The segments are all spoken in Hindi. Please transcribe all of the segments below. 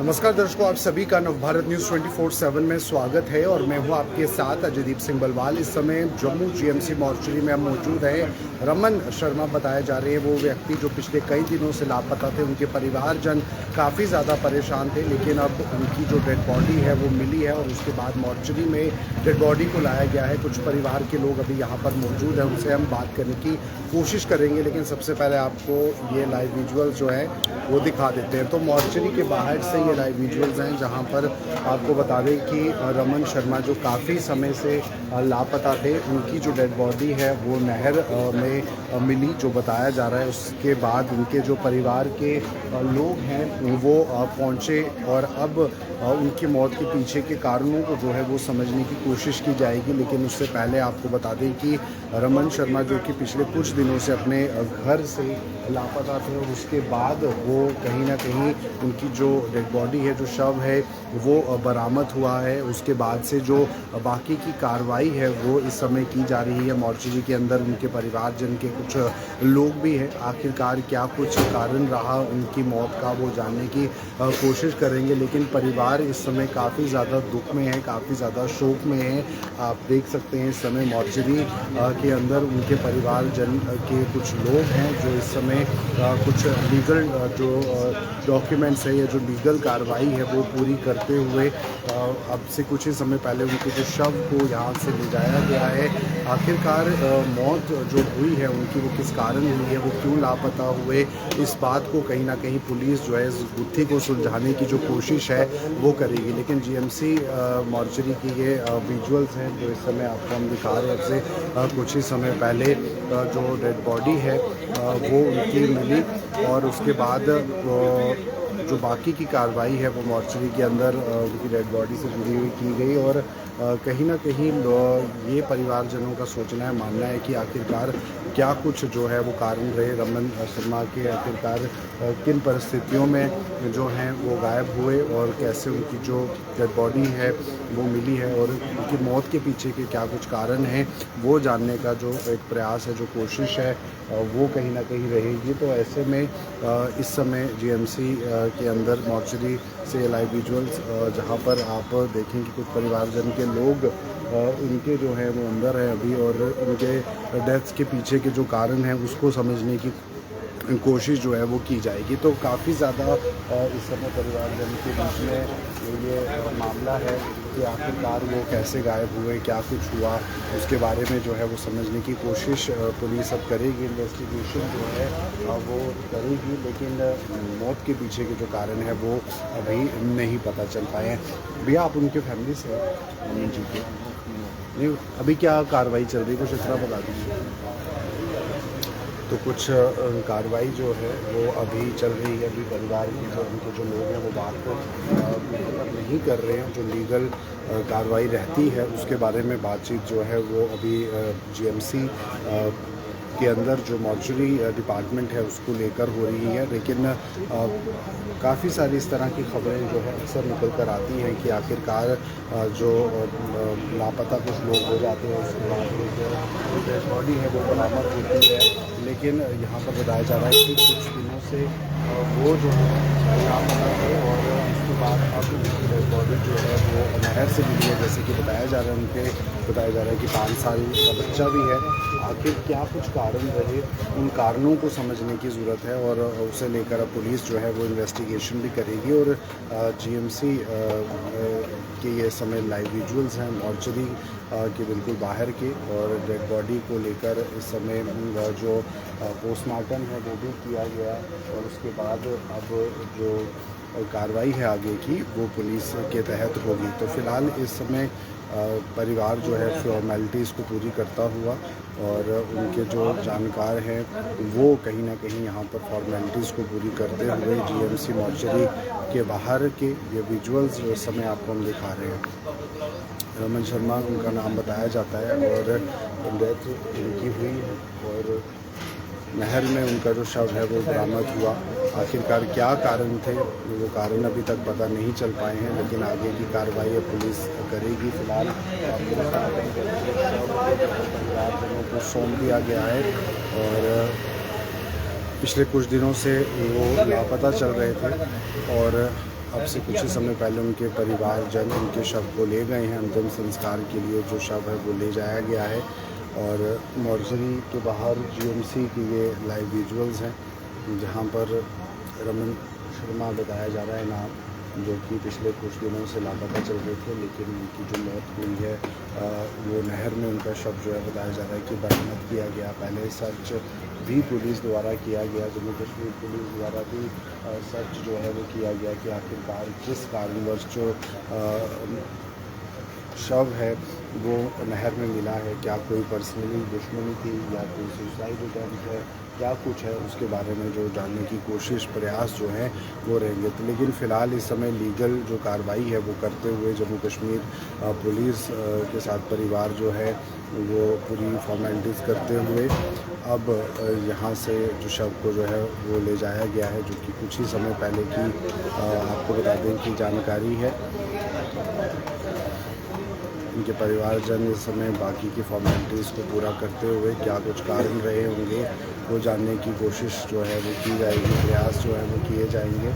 नमस्कार दर्शकों, आप सभी का नवभारत न्यूज़ 24/7 में स्वागत है और मैं हूं आपके साथ अजयदीप सिंह बलवाल। इस समय जम्मू जीएमसी मॉर्चरी में हम मौजूद हैं। रमन शर्मा बताए जा रहे हैं वो व्यक्ति जो पिछले कई दिनों से लापता थे। उनके परिवारजन काफ़ी ज़्यादा परेशान थे, लेकिन अब उनकी जो डेड बॉडी है वो मिली है और उसके बाद मॉर्चरी में डेड बॉडी को लाया गया है। कुछ परिवार के लोग अभी यहाँ पर मौजूद हैं, उनसे हम बात करने की कोशिश करेंगे, लेकिन सबसे पहले आपको ये लाइव विजुअल जो है वो दिखा देते हैं। तो मॉर्चरी के बाहर से ये लाइव विजुअल्स हैं जहां पर आपको बता दें कि रमन शर्मा जो काफ़ी समय से लापता थे, उनकी जो डेड बॉडी है वो नहर में मिली, जो बताया जा रहा है। उसके बाद उनके जो परिवार के लोग हैं वो पहुंचे और अब उनकी मौत के पीछे के कारणों को जो है वो समझने की कोशिश की जाएगी। लेकिन उससे पहले आपको बता दें कि रमन शर्मा जो कि पिछले कुछ दिनों से अपने घर से लापता थे और उसके बाद वो कहीं ना कहीं उनकी जो डेड बॉडी है, जो शव है वो बरामद हुआ है। उसके बाद से जो बाकी की कार्रवाई है वो इस समय की जा रही है। मॉर्चरी के अंदर उनके परिवारजन के कुछ लोग भी हैं। आखिरकार क्या कुछ कारण रहा उनकी मौत का वो जानने की कोशिश करेंगे, लेकिन परिवार इस समय काफ़ी ज़्यादा दुख में है, काफ़ी ज़्यादा शोक में है। आप देख सकते हैं इस समय मॉर्चरी के अंदर उनके परिवारजन के कुछ लोग हैं जो इस समय कुछ लीगल जो डॉक्यूमेंट्स है या जो लीगल कार्रवाई है वो पूरी करते हुए अब से कुछ ही समय पहले उनके जो शव को यहाँ से ले जाया गया है। आखिरकार मौत जो हुई है उनकी वो किस कारण हुई है, वो क्यों लापता हुए, इस बात को कहीं ना कहीं पुलिस जो है इस गुत्थी को सुलझाने की जो कोशिश है वो करेगी। लेकिन जीएमसी मॉर्चरी की ये विजुअल्स हैं जो इस समय आपको हम दिखा रहे हैं। अब से कुछ ही समय पहले जो डेड बॉडी है वो उनकी मिली और उसके बाद जो बाकी की कार्रवाई है वो मॉर्चरी के अंदर उनकी डेड बॉडी से जुड़ी हुई की गई। और कहीं ना कहीं ये परिवारजनों का सोचना है, मानना है कि आखिरकार क्या कुछ जो है वो कारण रहे रमन शर्मा के, आखिरकार किन परिस्थितियों में जो हैं वो गायब हुए और कैसे उनकी जो डेड बॉडी है वो मिली है और उनकी मौत के पीछे के क्या कुछ कारण हैं वो जानने का जो एक प्रयास है, जो कोशिश है वो कहीं ना कहीं रहेगी। तो ऐसे में इस समय जीएमसी के अंदर मॉर्चरी से लाइव विजुअल्स जहां पर आप देखें कि कुछ परिवारजन के लोग उनके जो है वो अंदर है अभी और उनके डेथ्स के पीछे के जो कारण हैं उसको समझने की कोशिश जो है वो की जाएगी। तो काफ़ी ज़्यादा इस समय परिवारजन के बीच में ये मामला है कि आखिरकार वो कैसे गायब हुए, क्या कुछ हुआ, उसके बारे में जो है वो समझने की कोशिश पुलिस अब करेगी, इन्वेस्टिगेशन जो है वो करेगी। लेकिन मौत के पीछे के जो कारण है वो अभी नहीं पता चल पाए हैं। भैया आप उनके फैमिली से हैं जी के नहीं, अभी क्या कार्रवाई चल रही है कुछ इतना बता दीजिए। तो कुछ कार्रवाई जो है वो अभी चल रही है। अभी परिवार के जो उनके जो लोग हैं वो बात को नहीं कर रहे हैं। जो लीगल कार्रवाई रहती है उसके बारे में बातचीत जो है वो अभी जीएमसी के अंदर जो मॉर्चरी डिपार्टमेंट है उसको लेकर हो रही है। लेकिन काफ़ी सारी इस तरह की खबरें जो है अक्सर निकल कर आती हैं कि आखिरकार जो लापता कुछ लोग हो जाते हैं उसके बाद जो डेड बॉडी है वो बरामद होती है। लेकिन यहाँ पर बताया जा रहा है कि कुछ दिनों से वो जो है लापता है और उसके बाद अब उनकी डेड बॉडी जो है वो नहर से मिली है, जैसे कि बताया जा रहा है। उनके बताया जा रहा है कि 5 साल का बच्चा भी है। आखिर क्या कुछ कारण रहे, उन कारणों को समझने की ज़रूरत है और उसे लेकर अब पुलिस जो है वो इन्वेस्टिगेशन भी करेगी। और जीएमसी के ये समय लाइव विजुअल्स हैं मॉर्चरी के बिल्कुल बाहर के, और डेड बॉडी को लेकर इस समय जो पोस्टमार्टम है वो भी किया गया और उसके बाद अब जो कार्रवाई है आगे की वो पुलिस के तहत होगी। तो फ़िलहाल इस समय परिवार जो है फॉर्मेलिटीज़ को पूरी करता हुआ और उनके जो जानकार हैं वो कहीं ना कहीं यहाँ पर फॉर्मेलिटीज़ को पूरी करते हुए जीएमसी मॉर्चरी के बाहर के ये विजुअल्स जो इस समय आपको हम दिखा रहे हैं। रमन शर्मा उनका नाम बताया जाता है और डेथ उनकी हुई है और नहर में उनका जो शव है वो बरामद हुआ। आखिरकार क्या कारण थे वो कारण अभी तक पता नहीं चल पाए हैं, लेकिन आगे की कार्रवाई पुलिस करेगी। फिलहाल परिवारजनों को सौंप दिया गया है और पिछले कुछ दिनों से वो लापता चल रहे थे और अब से कुछ ही समय पहले उनके परिवारजन उनके शव को ले गए हैं अंतिम संस्कार के लिए। जो शव है वो ले जाया गया है और मॉर्चरी के बाहर जीएमसी की ये लाइव विजुअल्स हैं जहां पर रमन शर्मा बताया जा रहा है नाम, जो कि पिछले कुछ दिनों से लापता चल रहे थे, लेकिन उनकी जो मौत हुई है वो नहर में उनका शव जो है बताया जा रहा है कि बरामद किया गया। पहले सर्च भी पुलिस द्वारा किया गया, जम्मू कश्मीर पुलिस द्वारा भी सर्च जो है वो किया गया कि आखिरकार किस कारणवश जो शव है वो नहर में मिला है, क्या कोई पर्सनली दुश्मनी थी या कोई सुसाइड अटेम्प्ट है, क्या कुछ है, उसके बारे में जो जानने की कोशिश प्रयास जो है वो रहेंगे। तो लेकिन फ़िलहाल इस समय लीगल जो कार्रवाई है वो करते हुए जम्मू कश्मीर पुलिस के साथ परिवार जो है वो पूरी फॉर्मेलिटीज़ करते हुए अब यहाँ से जो शव को जो है वो ले जाया गया है, जो कि कुछ ही समय पहले की आपको बता दें कि जानकारी है। उनके परिवारजन इस समय बाकी की फॉर्मेलिटीज़ को पूरा करते हुए क्या कुछ कारण रहे होंगे वो जानने की कोशिश जो है वो की जाएगी, प्रयास जो है वो किए जाएंगे।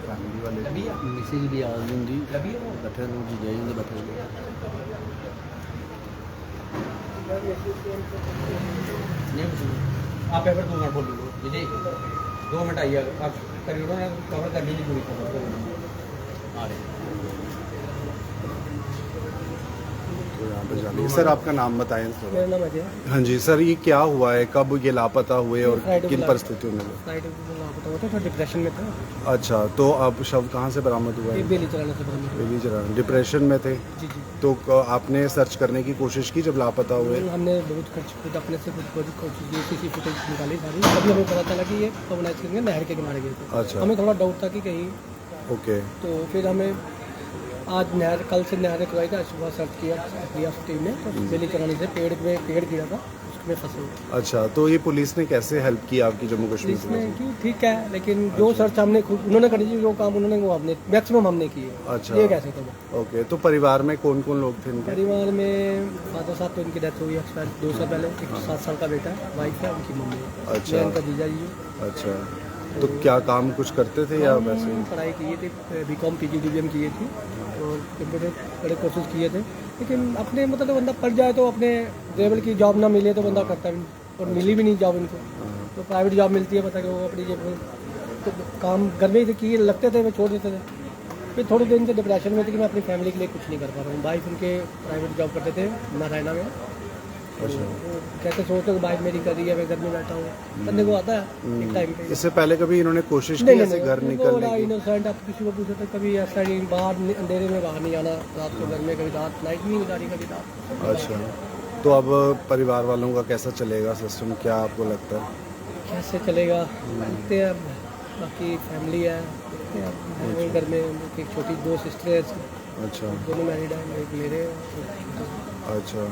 फैमिली वाले मैसेज भी आ दूँगी बैठे जी जाएंगे बैठे आप पेपर 2 मिनट बोल दो जी 2 मिनट आइए आप करिए ना कवर कर लीजिए पूरी खबर आ रहे तो यहाँ पर जानिए। सर आपका नाम बताएं थोड़ा। मेरा नाम अजय। हाँ जी सर, ये क्या हुआ है, कब ये लापता हुए और फ्राइडे को किन परिस्थितियों में? फ्राइडे को लापता हुआ था, थोड़ा डिप्रेशन में था। अच्छा, तो अब शव कहाँ से बरामद हुआ ये है? बेली चलाने से बरामद हुआ। बेली चढ़ाना। डिप्रेशन में थे जी जी। तो आपने सर्च करने की कोशिश की जब लापता हुए? हमने बहुत खुद अपने से खुद कोशिश की, सीसी फुटेज निकाली सारी, तभी हमें पता चला कि ये पवन करके नहर के किनारे गए थे। अच्छा। हमें थोड़ा डाउट था कि कहीं, ओके। तो फिर हमें आज नहर, कल से नहर खुदाई था, सुबह सर्च किया टीम ने, तो बेली चलाने से पेड़ गिरा था, उसमें फंसे हुए। अच्छा, तो ये पुलिस ने कैसे हेल्प की आपकी जम्मू कश्मीर इसमें पुलिस? कि ठीक है, लेकिन जो सर्च हमने खुद उन्होंने करी थी, जो काम उन्होंने वो हमने मैक्सिमम हमने किए। अच्छा। ये कैसे था? ओके, तो परिवार में कौन कौन लोग थे इनके? परिवार में फादर साहब तो इनकी डेथ हुई एक्सपायर 2 साल पहले, एक 7 साल का बेटा है, वाइफ है, उनकी मम्मी है। अच्छा। मैं उनका जीजा जी हूँ। अच्छा, तो क्या काम कुछ करते थे या वैसे ही? पढ़ाई किए थे, बीकॉम PGDBM किए थी और कंप्यूटर बड़े कोर्सेज किए थे, लेकिन अपने मतलब बंदा पढ़ जाए तो अपने लेवल की जॉब ना मिले तो बंदा करता भी, और मिली भी नहीं जॉब इनको। तो प्राइवेट जॉब मिलती है, पता कि वो अपनी जेब में तो काम घर में ही किए लगते थे, वो छोड़ देते थे। फिर थोड़े दिन से डिप्रेशन में थे कि मैं अपनी फैमिली के लिए कुछ नहीं कर पा रहा हूँ। वाइफ उनके प्राइवेट जॉब करते थे नारायणा में। अच्छा। कैसे सोचते हो वाइफ मेरी कर रही है, मैं घर में बैठा हूँ, करने को आता है एक टाइम पे। इससे पहले कभी इन्होंने कोशिश की नहीं ऐसे घर निकलने की? इनोसेंट, आप किसी को पूछो तो कभी ऐसा नहीं, बाहर अंधेरे में बाहर नहीं आना, रात को घर में, कभी रात नाइट नहीं गुजारी, कभी रात। अच्छा, तो अब परिवार वालों का कैसा चलेगा सिस्टम, क्या आपको लगता है? कैसे चलेगा देखते हैं अब, बाकी फैमिली है, देखते हैं अब। घर में एक छोटी 2 सिस्टर है, अच्छा। दोनों मैरिड है, एक मेरे हैं। अच्छा,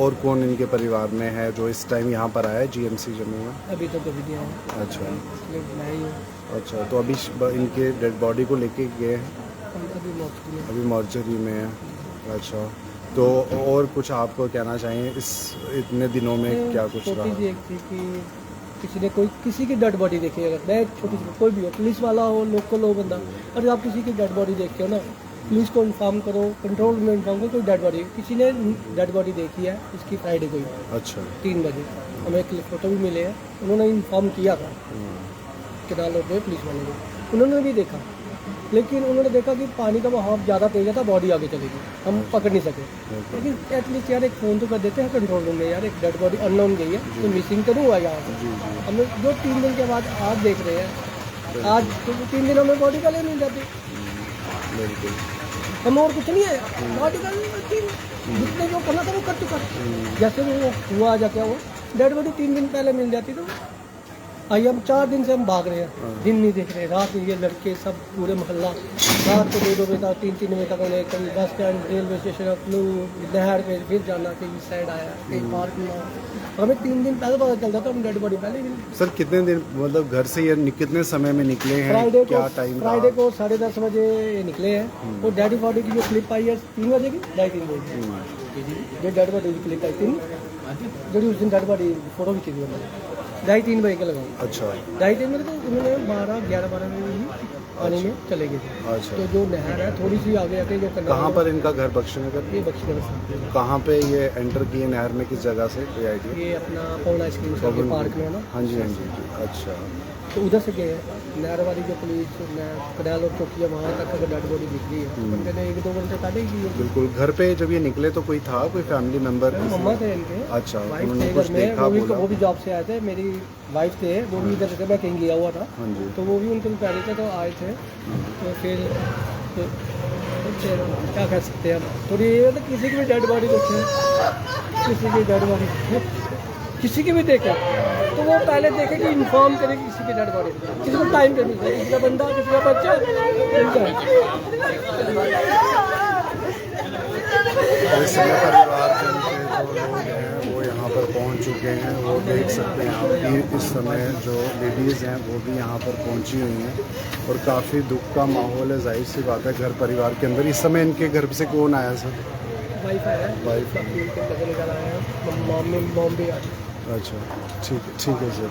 और कौन इनके परिवार में है जो इस टाइम यहाँ पर आया है GMC जम्मू में? अभी तो कभी नहीं आया, अच्छा। इसलिए मैं ही हूँ। अच्छा, तो अभी इनके डेड बॉडी को लेके गए हैं? अभी मौत में अभी मॉर्चरी में है। अच्छा, तो और कुछ आपको कहना चाहिए इस इतने दिनों में क्या कुछ छोटी रहा? सी एक थी कि किसी ने किसी की डेड बॉडी देखी, अगर मैं छोटी सी कोई भी हो, पुलिस वाला हो, लोकल हो बंदा, अगर आप किसी की डेड बॉडी देखते हो ना, पुलिस को इन्फॉर्म करो, कंट्रोल में इन्फॉर्म करो। कोई डेड बॉडी, किसी ने डेड बॉडी देखी है इसकी फ्राइडे को ही अच्छा। 3 बजे, हमें एक फोटो भी मिले हैं, उन्होंने इन्फॉर्म किया था किनाल रोड पे पुलिस वाले को, उन्होंने भी देखा, लेकिन उन्होंने देखा कि पानी का बहाव ज़्यादा तेज था, बॉडी आगे चलेगी, हम पकड़ नहीं सके। लेकिन एटलीस्ट यार एक फ़ोन तो कर देते हैं कंट्रोल रूम में, यार एक डेड बॉडी अननोन गई है, तो मिसिंग तो नहीं हुआ यहाँ से। हम जो 3 दिन के बाद आज देख रहे हैं, आज तो 3 दिन हमें बॉडी का ले मिल जाती, बिल्कुल। हम और कुछ नहीं है, बॉडी का जितने जो करना था वो कर चुका। जैसे वो हुआ जा क्या वो डेड बॉडी 3 दिन पहले मिल जाती तो आई हम 4 दिन से हम भाग रहे हैं, दिन नहीं देख रहे, रात में ये लड़के सब पूरे मोहल्ला रात को 2-2 बजे तक 3-3 बजे तक उन्हें कभी बस स्टैंड रेलवे स्टेशन अपनू नहर पे फिर जाना, कहीं साइड आया, कहीं पार्क में आया। हमें 3 दिन पहले पता चलता था हम डेड बॉडी पहले ही सर कितने दिन मतलब घर से ये कितने समय में निकले हैं, फ्राइडे क्या को टाइम फ्राइडे को 10:30 बजे ये निकले हैं। और डेड बॉडी की जो क्लिप आई है 3 बजे की 2:30 बजे की जो डेड बॉडी की क्लिप आई 3 जो उस दिन डेड बॉडी फोटो खींची थी उन्होंने 2:30-3 बजे के लगाऊँ। अच्छा 2:30 बजे तो उन्होंने 11 बजे ही पानी में चले गए थे। अच्छा तो जो नहर है थोड़ी सी आगे आके जो कहाँ पर इनका घर बख्शीनगर, ये बख्शीनगर साहब है। कहाँ पे ये एंटर किए नहर में, किस जगह से, कोई आइडिया? ये अपना पवन आइसक्रीम शॉप के पार्क में है ना, हाँ जी हाँ जी जी। अच्छा तो उधर से गए हैं। नहर वाली जो पुलिस कनाल और चौकी है वहाँ तक अगर डेड बॉडी दिख रही है बंदे ने 1-2 घंटे पहले ही की है। बिल्कुल। घर पे जब ये निकले तो कोई था, कोई फैमिली मेंबर? मम्मा थे इनके, अच्छा, वाइफ उन्होंने थे कुछ घर में, देखा, बोला? वो भी जॉब से आए थे। मेरी वाइफ थे, वो भी इधर से, मैं कहीं गया हुआ था हाँ जी। तो वो भी उनके भी प्यारे थे तो आए थे। तो फिर तो क्या कह सकते हैं हम, थोड़ी ये तो किसी की भी डेड बॉडी देखे, किसी की डेड बॉडी किसी की भी देखे तो वो पहले देखे कि इन्फॉर्म करे कि किसी की डेड बॉडी, किसी को टाइम करनी चाहिए, किसी का बंदा, किसी का बच्चा इस समय परिवारजन के जो लोग हैं वो यहाँ पर पहुँच चुके हैं। वो देख सकते हैं आप कि इस समय जो लेडीज़ हैं वो भी यहाँ पर पहुँची हुई हैं और काफ़ी दुख का माहौल है। जाहिर सी बात है घर परिवार के अंदर। इस समय इनके घर से कौन आया सर? वाइफ है, वाइफ। निकल आए हैं, मॉम भी आई। अच्छा ठीक है सर।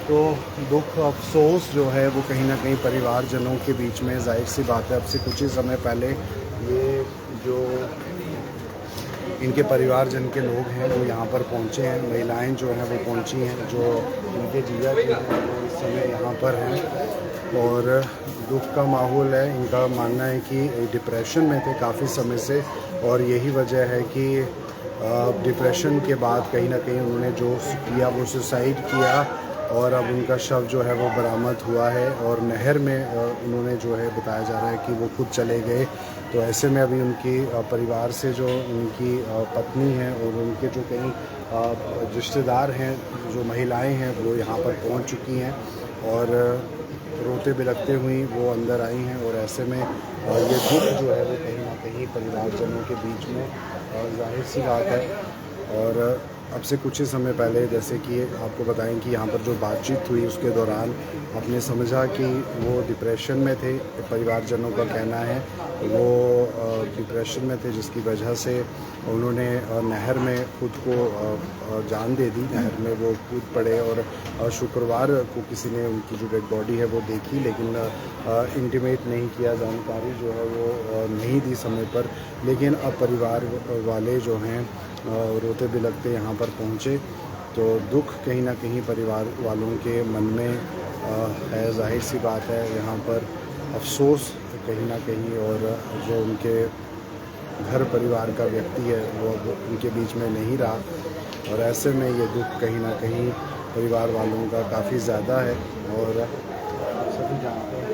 तो दुख अफसोस जो है वो कहीं ना कहीं परिवारजनों के बीच में, जाहिर सी बात है अब से कुछ ही समय पहले ये जो इनके परिवारजन के लोग हैं वो यहाँ पर पहुँचे हैं। महिलाएं जो हैं वो पहुँची हैं, जो इनके जीजा जी हैं वो इस समय यहाँ पर हैं और दुख का माहौल है। इनका मानना है कि डिप्रेशन में थे काफ़ी समय से और यही वजह है कि डिप्रेशन के बाद कहीं ना कहीं उन्होंने जो किया वो सुसाइड किया और अब उनका शव जो है वो बरामद हुआ है और नहर में उन्होंने जो है बताया जा रहा है कि वो खुद चले गए। तो ऐसे में अभी उनकी परिवार से जो उनकी पत्नी हैं और उनके जो कई रिश्तेदार हैं, जो महिलाएं हैं वो यहाँ पर पहुँच चुकी हैं और रोते बिलखते हुई वो अंदर आई हैं और ऐसे में ये दुख जो है वो कहीं ना कहीं परिवारजनों के बीच में जाहिर सी बात है। और अब से कुछ ही समय पहले जैसे कि आपको बताएं कि यहाँ पर जो बातचीत हुई उसके दौरान आपने समझा कि वो डिप्रेशन में थे। परिवारजनों का कहना है वो डिप्रेशन में थे जिसकी वजह से उन्होंने नहर में खुद को जान दे दी। नहर में वो कूद पड़े और शुक्रवार को किसी ने उनकी जो डेड बॉडी है वो देखी, लेकिन इंटीमेट नहीं किया, जानकारी जो है वो नहीं दी समय पर। लेकिन अब परिवार वाले जो हैं रोते बिलखते यहाँ पर पहुँचे तो दुख कहीं ना कहीं परिवार वालों के मन में है। जाहिर सी बात है यहाँ पर अफसोस कहीं ना कहीं और जो उनके घर परिवार का व्यक्ति है वो अब उनके बीच में नहीं रहा और ऐसे में ये दुख कहीं ना कहीं परिवार वालों का काफ़ी ज़्यादा है। और सभी जानते हैं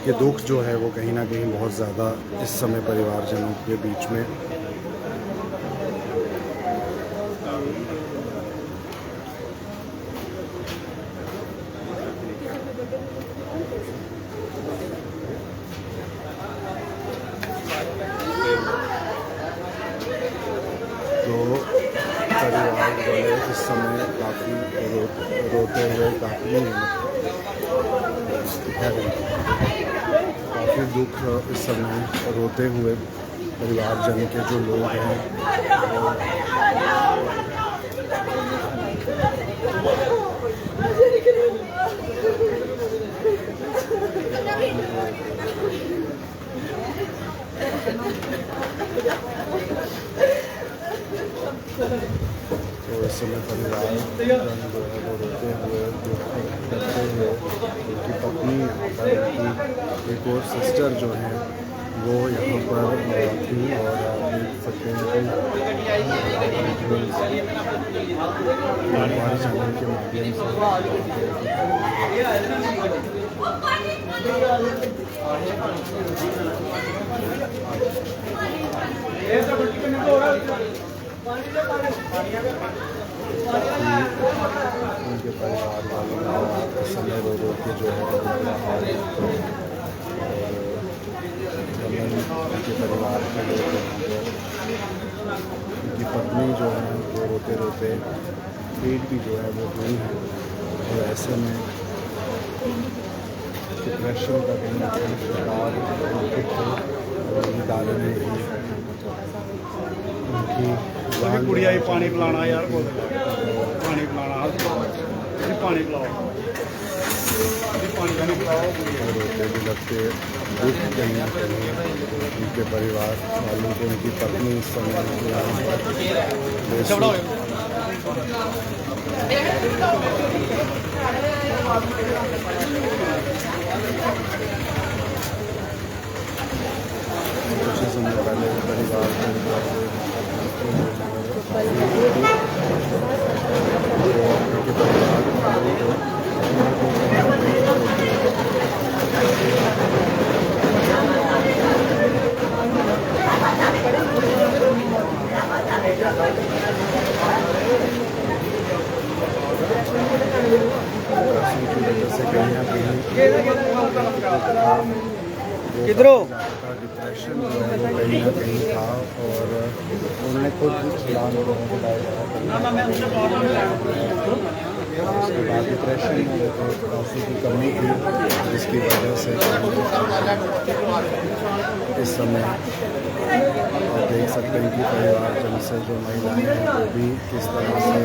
कि दुख जो है वो कहीं ना कहीं बहुत ज़्यादा इस समय परिवारजनों के बीच में। तो परिवार वाले इस समय काफ़ी रोते हुए काफ़ी दुख इस समय रोते हुए परिवारजन के जो लोग हैं तो इस समय परिवार जो है वो रोते हुए दुख करते हुए उनकी पत्नी उनकी एक और सिस्टर जो है वो यहाँ पर थी और आप देख सकते हैं कि हमारे चैनल के माध्यम से उनके परिवार वालों का समय रो रो के जो है वो बुरा हाल है। और रमन उनके परिवार के लोग उनकी पत्नी जो है वो रोते रोते पेट भी जो है वो हुई है। तो ऐसे में डिप्रेशन का कहीं ना कहीं शिकार उनके थे। और यही कारण है कि उनकी अभी कुड़िया ही पानी पिलाना यार बोल पानी पिलाना जी पानी पिलाओ जी पानी पिलाओ रोते बिलखते दुख कहीं ना कहीं उनके परिवार वालों को उनकी पत्नी इस समय यहाँ पर कुछ ही समय पहले परिवार को उनके परिवार वालों को की वजह से कहीं ना कहीं किधरो डिप्रेशन जो है वो कहीं ना कहीं था। और उन्होंने खुद प्लान बताया उसके बाद डिप्रेशन में पैसे की कमी थी जिसकी वजह से इस समय आप देख सकते हैं कि परिवारजन से जो महिलाएं हैं वो भी किस तरह से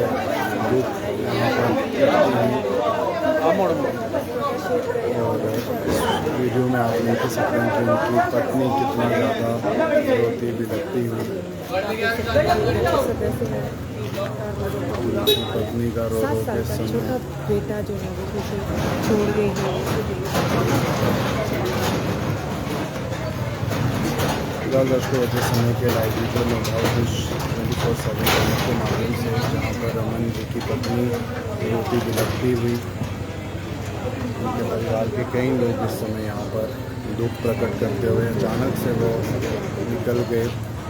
दुख यहाँ पर करती हैं। और इस वीडियो में आप देख सकते हैं कि उनकी पत्नी कितना ज़्यादा रोती बिलखती हुई उनकी पत्नी का रो रो के समय बेटा जो है वो मुझे छोड़ गई है। दर्शकों के समय के लाइव वीडियो में भाव कुछ 24/7 के माध्यम से जहाँ पर रमन जी की पत्नी रोती बिलखती हुई उनके परिवार के कई लोग इस समय यहाँ पर दुख प्रकट करते हुए अचानक से वो निकल गए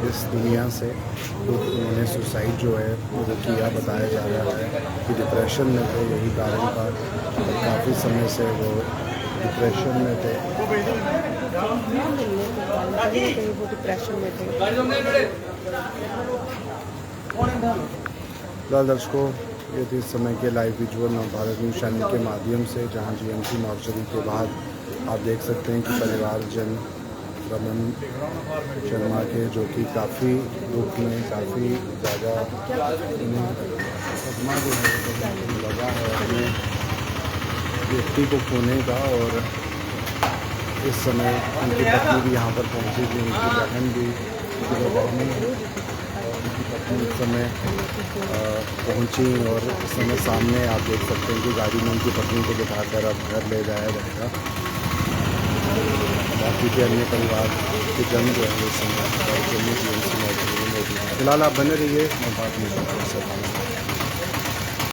इस दुनिया से। तो उन्होंने सुसाइड जो है वो किया बताया जा रहा है कि डिप्रेशन में थे, यही कारण था। काफ़ी समय से वो डिप्रेशन में थे। वो डिप्रेशन में थे। दर्शकों ये थी इस समय के live visual Navbharat news channel के माध्यम से, जहां जीएमसी मॉर्चरी के बाद आप देख सकते हैं कि परिवारजन रमन शर्मा के जो कि काफ़ी दुख में काफ़ी ज़्यादा सदमा जो है लगा है अपने व्यक्ति को खोने का। और इस समय उनकी पत्नी भी यहाँ पर पहुँची थी, उनकी बहन भी, उनकी बहनें और उनकी पत्नी इस समय पहुँची। और इस समय सामने आप देख सकते हैं कि गाड़ी में उनकी पत्नी को बिठाकर अब घर ले जाया जाएगा। बाकी के अन्य परिवार के जन जो है इस समय फिलहाल आप बने रहिए। मैं बात नहीं कर सकता।